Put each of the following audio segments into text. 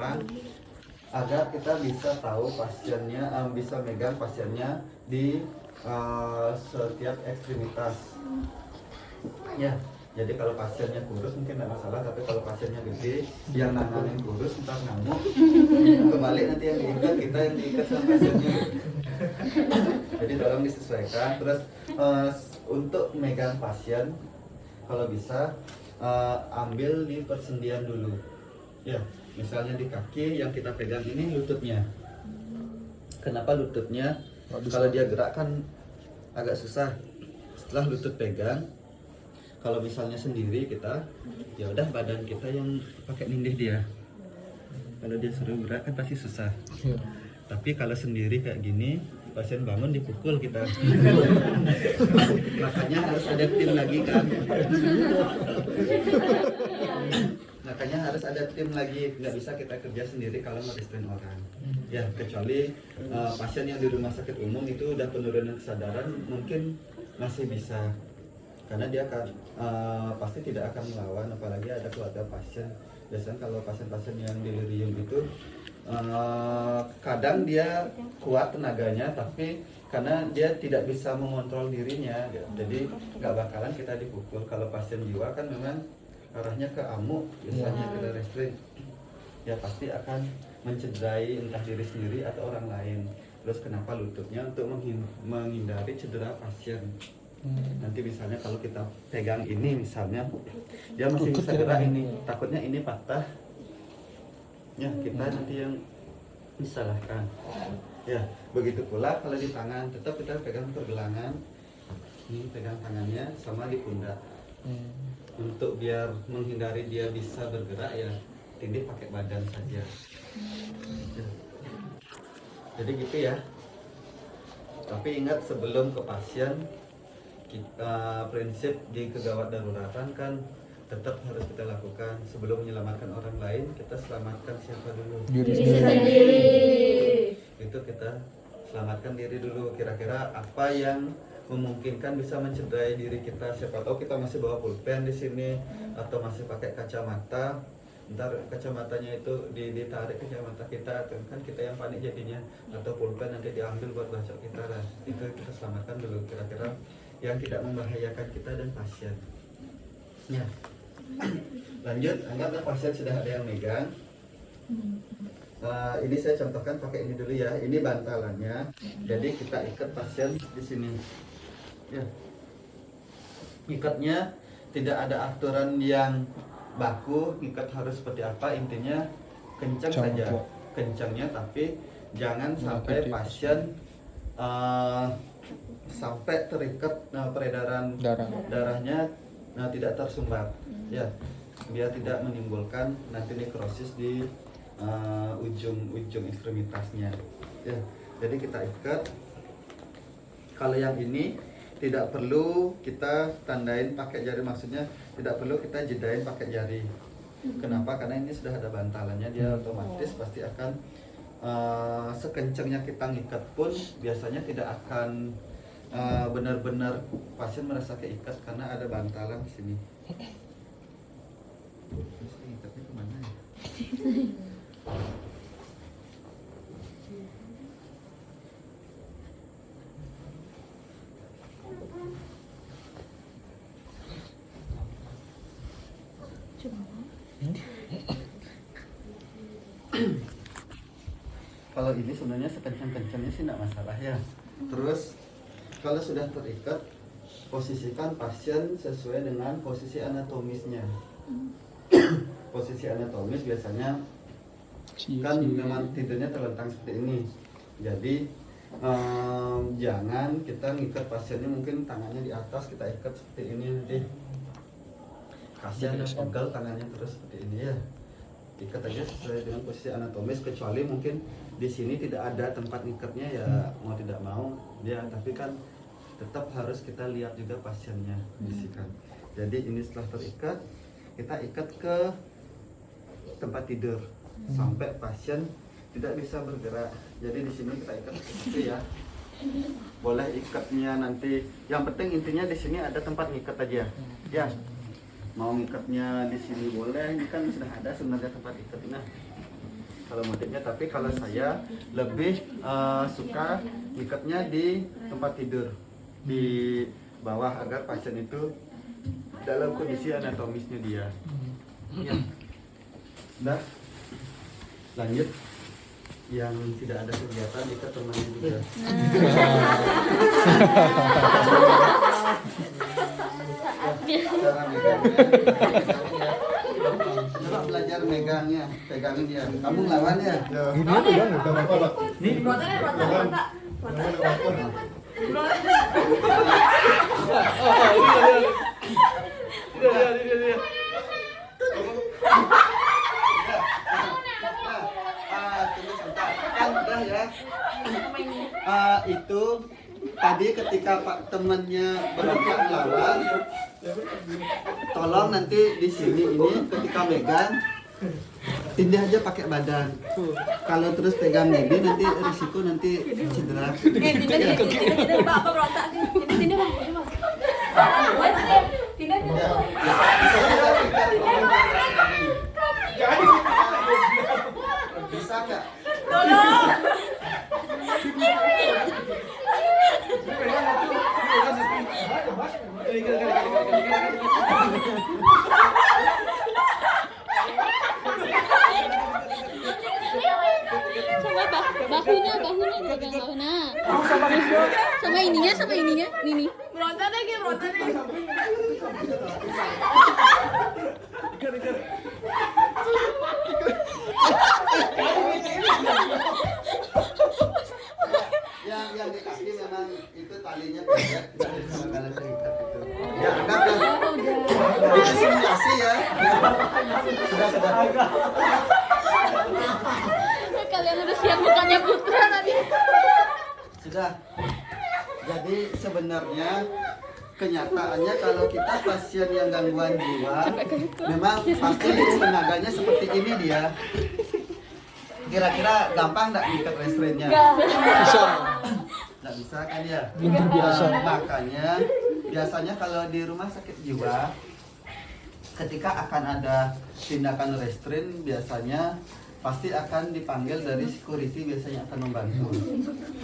belakang agar kita bisa tahu pasiennya, bisa megang pasiennya di setiap ekstremitas. Ya, jadi kalau pasiennya kurus mungkin tidak masalah, tapi kalau pasiennya gede, yang nanganin kurus ntar ngamuk, kembali nanti yang diikat kita yang diikat sama pasiennya. Jadi tolong disesuaikan. Terus untuk megang pasien, kalau bisa ambil di persendian dulu. Ya, misalnya di kaki yang kita pegang ini lututnya. Kenapa lututnya? Kalau dia gerak kan agak susah. Setelah lutut pegang, kalau misalnya sendiri kita, ya udah badan kita yang pakai nindih dia. Kalau dia suruh gerak kan pasti susah. Tapi kalau sendiri kayak gini, pasien bangun dipukul kita. Makanya harus ada tim lagi kan. Makanya harus ada tim lagi, nggak bisa kita kerja sendiri kalau merestrain orang. Ya, kecuali pasien yang di rumah sakit umum itu udah penurunan kesadaran mungkin masih bisa. Karena dia akan pasti tidak akan melawan, apalagi ada keluarga pasien. Biasanya kalau pasien-pasien yang delirium itu kadang dia kuat tenaganya, tapi karena dia tidak bisa mengontrol dirinya, jadi nggak bakalan kita dipukul. Kalau pasien jiwa kan memang arahnya ke amuk, biasanya ke restrain, ya pasti akan mencederai entah diri sendiri atau orang lain. Terus kenapa lututnya? Untuk menghindari cedera pasien. Nanti misalnya kalau kita pegang ini misalnya, dia masih bisa gerak ini, takutnya ini patah, ya kita nanti yang disalahkan. Ya, begitu pula kalau di tangan, tetap kita pegang pergelangan, ini pegang tangannya sama di pundak. Untuk biar menghindari dia bisa bergerak, ya tindih pakai badan saja. Ya. Jadi gitu ya. Tapi ingat, sebelum ke pasien, kita prinsip di kegawat daruratan kan tetap harus kita lakukan. Sebelum menyelamatkan orang lain, kita selamatkan siapa dulu? Diri sendiri. Itu kita selamatkan diri dulu. Kira-kira apa yang memungkinkan bisa mencederai diri kita? Siapa tahu kita masih bawa pulpen di sini atau masih pakai kacamata. Ntar kacamatanya itu ditarik kacamata kita, kan kita yang panik jadinya, atau pulpen nanti diambil buat baca kita lah. Itu kita selamatkan dulu, kira-kira yang tidak membahayakan kita dan pasien. Ya. Lanjut, anggaplah pasien sudah ada yang megang. Ini saya contohkan pakai ini dulu ya. Ini bantalannya. Jadi kita ikat pasien di sini. Ya. Ikatnya tidak ada aturan yang baku, ikat harus seperti apa, intinya kencang saja. Kencangnya, tapi jangan sampai pasien sampai terikat peredaran darahnya tidak tersumbat, ya, biar tidak menimbulkan nanti nekrosis di ujung ekstremitasnya, ya. Jadi kita ikat. Kalau yang ini tidak perlu kita tandain pakai jari, maksudnya tidak perlu kita jedain pakai jari. Kenapa? Karena ini sudah ada bantalannya, dia otomatis pasti akan sekencangnya kita ngikat pun biasanya tidak akan benar-benar pasien merasa keikat karena ada bantalan di sini. Terus ngikatnya kemana ya? Kalau ini sebenarnya sekencang-kencangnya sih tidak masalah ya. Terus kalau sudah terikat, posisikan pasien sesuai dengan posisi anatomisnya. Posisi anatomis biasanya kan memang tidurnya terlentang seperti ini. Jadi jangan kita ngikat pasiennya mungkin tangannya di atas, kita ikat seperti ini nanti. Kasihan dan pegal tangannya terus seperti ini ya. Ikat aja sesuai dengan posisi anatomis, kecuali mungkin di sini tidak ada tempat ngikatnya ya, mau tidak mau dia, tapi kan tetap harus kita lihat juga pasiennya kondisikan. Jadi ini setelah terikat, kita ikat ke tempat tidur sampai pasien tidak bisa bergerak. Jadi di sini kita ikat seperti ya. Boleh ikatnya nanti, yang penting intinya di sini ada tempat ngikat aja. Ya. Mau ngikatnya di sini boleh, ini kan sudah ada sebenarnya tempat ikat. Nah, kalau motifnya. Tapi kalau saya lebih suka ikatnya di tempat tidur di bawah agar pasien itu dalam kondisi anatomisnya dia. Ya. Nah, lanjut yang tidak ada kegiatan ikat temannya juga. Cara megangnya, coba belajar megangnya, pegangin dia. Kamu lawan ya. Ini pegang bukan apa Pak? Nih, itu tadi ketika Pak temannya berusaha melawan, tolong nanti di sini ini ketika megang tindih aja pakai badan. Kalau terus pegang ini nanti risiko nanti cedera. Tidak Pak, apa berontak? Tidak Bang, tidak. Bisa nggak? Tolong. Bahunya pegang nah. Sama ininya, ini. Berontak lagi. Yang di kaki memang itu talinya pendek, nggak bisa bakalan terikat itu. Ya, anggaplah itu simulasi ya. Sudah. Kalian udah siap mukanya Putra tadi. Sudah. Jadi sebenarnya kenyataannya kalau kita pasien yang gangguan jiwa, memang pasti tenaganya seperti ini dia. Kira-kira gampang nggak ikat restrainnya? Bisa. Nggak bisa kan ya? Biasa. Makanya biasanya kalau di rumah sakit jiwa, ketika akan ada tindakan restrain, biasanya pasti akan dipanggil dari security, biasanya akan membantu.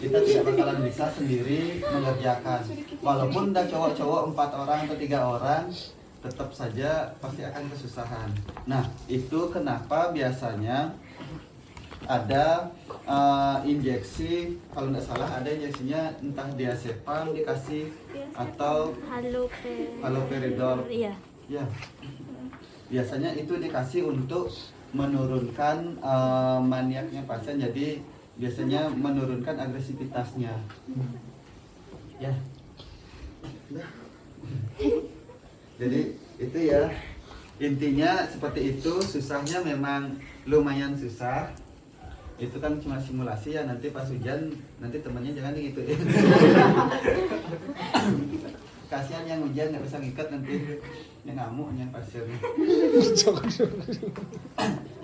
Kita tidak bakalan bisa sendiri mengerjakan. Walaupun udah cowok-cowok 4 orang atau 3 orang, tetap saja pasti akan kesusahan. Nah, itu kenapa biasanya ada injeksi, kalau nggak salah ada injeksinya, entah diazepam dikasih atau haloperidol. Iya. Ya, biasanya itu dikasih untuk menurunkan maniaknya pasien, jadi biasanya menurunkan agresivitasnya. Ya. Jadi itu ya, intinya seperti itu. Susahnya memang lumayan susah. Itu kan cuma simulasi ya, nanti pas hujan nanti temannya jangan digituin. Kasihan yang hujan nggak bisa ngikat, nanti yang ngamuk yang pasiennya.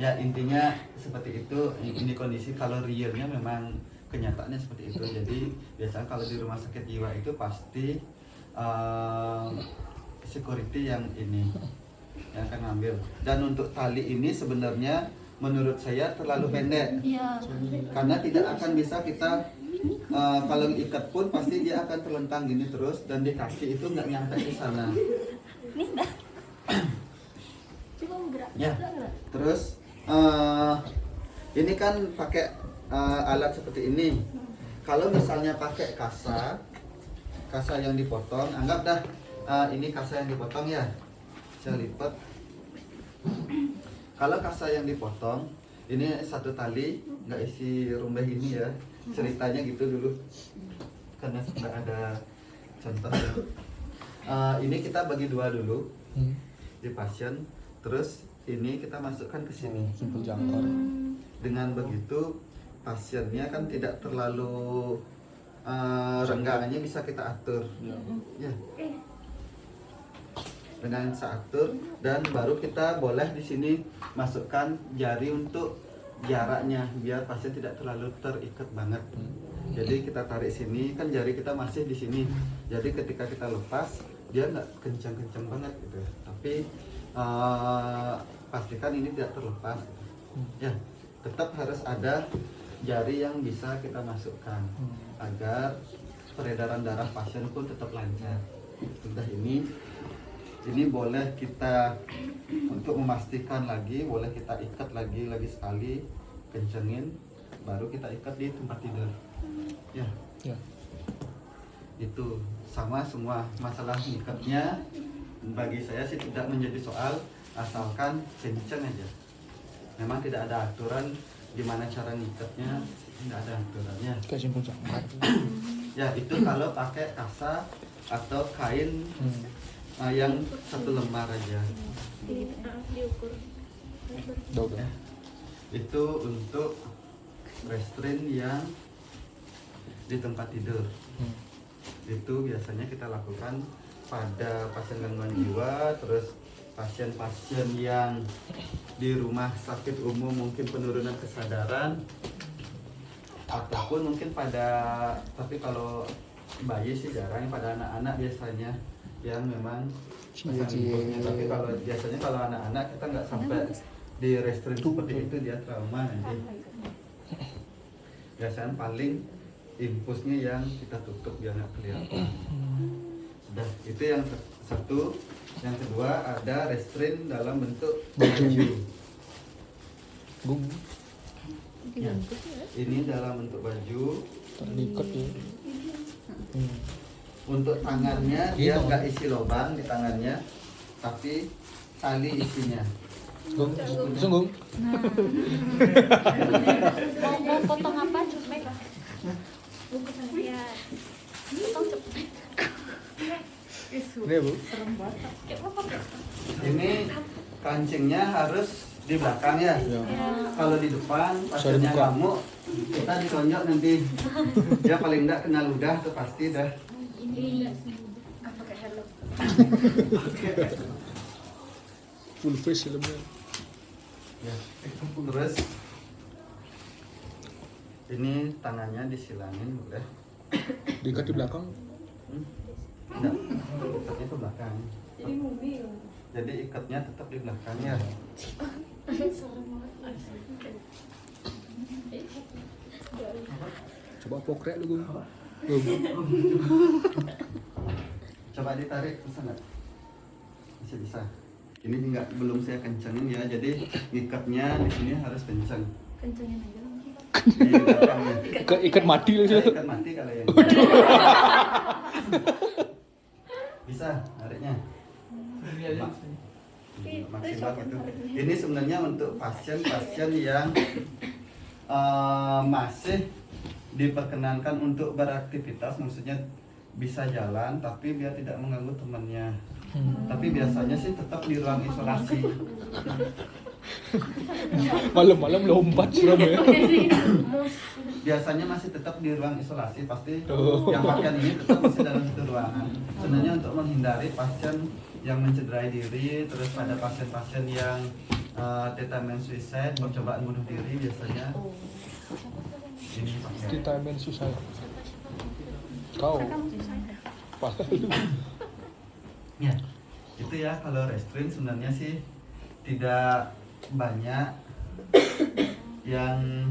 Ya intinya seperti itu. Ini kondisi kalau realnya memang kenyataannya seperti itu. Jadi biasanya kalau di rumah sakit jiwa itu pasti security yang ini yang akan ngambil. Dan untuk tali ini sebenarnya menurut saya terlalu pendek. Iya. Karena tidak akan bisa kita kalau ikat pun pasti dia akan terlentang gini terus, dan di kaki itu nggak nyampe ke sana. Nih, dah. Coba gerak. Ya. Terus ini kan pakai alat seperti ini. Kalau misalnya pakai kasa yang dipotong, anggap dah ini kasa yang dipotong ya. Saya lipat. Kalau kasa yang dipotong, ini satu tali, nggak isi rumbeh ini ya. Ceritanya gitu dulu, karena nggak ada contoh. Ini kita bagi dua dulu di pasien, terus ini kita masukkan ke sini. Simpel jangkar. Dengan begitu pasiennya kan tidak terlalu renggangannya bisa kita atur. Ya. Dengan atur, dan baru kita boleh di sini masukkan jari untuk jaraknya biar pasien tidak terlalu terikat banget. Jadi kita tarik sini, kan jari kita masih di sini. Jadi ketika kita lepas dia nggak kencang-kencang banget gitu. Tapi pastikan ini tidak terlepas. Ya. tetap harus ada jari yang bisa kita masukkan agar peredaran darah pasien pun tetap lancar. Sudah ini boleh kita untuk memastikan lagi, boleh kita ikat lagi sekali, kencengin, baru kita ikat di tempat tidur. Ya, Ya. itu sama semua masalah ikatnya. Bagi saya sih tidak menjadi soal, asalkan kenceng aja. Memang tidak ada aturan gimana cara ngikatnya, tidak ada aturannya. Kasih puncak. Ya itu kalau pakai kasa atau kain yang satu lembar aja. Diukur. Udah. Itu untuk restrain yang di tempat tidur. Itu biasanya kita lakukan pada pasien gangguan jiwa, terus pasien-pasien yang di rumah sakit umum mungkin penurunan kesadaran, ataupun mungkin tapi kalau bayi sih jarang, pada anak-anak biasanya yang memang pasang impulsnya. Tapi kalau biasanya kalau anak-anak kita nggak sampai di restrain seperti itu, dia trauma nanti. Biasanya paling impulsnya yang kita tutup biar nggak kelihatan. Sudah, itu yang satu. Yang kedua ada restrain dalam bentuk baju. Ya, ini dalam bentuk baju. Terikat ya. Untuk tangannya dia nggak isi lubang di tangannya, tapi tali isinya. Gung, sungguh. Mau potong apa cepet? Ya. Potong cepet. Ini ya, Bu. Ini kancingnya harus di belakang ya. Ya. Kalau di depan Bisa pasiennya dibuka. ngamuk, kita ditonjok nanti. Dia paling enggak kena ludah tuh pasti dah. Pakai helm. Full face filmnya. Ya. Terus ini tangannya disilangin boleh. Diikat di belakang. Enggak, ikatnya ke belakang. Jadi mumi. Jadi ikatnya tetap di belakang ya. Coba pokrek lu, Gung. Coba ditarik, bisa nggak? Bisa. Ini belum saya kencengin ya. Jadi ikatnya di sini harus kenceng. Kencengin aja. Di belakangnya. Ikat mati lu. Ikat mati kalau yang. Bisa, nariknya. Maksimal gitu. Ini sebenarnya untuk pasien-pasien yang masih diperkenankan untuk beraktivitas, maksudnya bisa jalan tapi biar tidak mengganggu temannya. Tapi biasanya sih tetap di ruang isolasi. Malam-malam lompat suram ya. Biasanya masih tetap di ruang isolasi, pasti yang pakaian ini tetap masih dalam satu ruangan. Sebenarnya untuk menghindari pasien yang mencederai diri, terus pada pasien-pasien yang tetanus suicide, percobaan bunuh diri biasanya ini pakai. Kita main susah. Kau. Pala lu. Ya, itu ya kalau restrain sebenarnya sih tidak banyak yang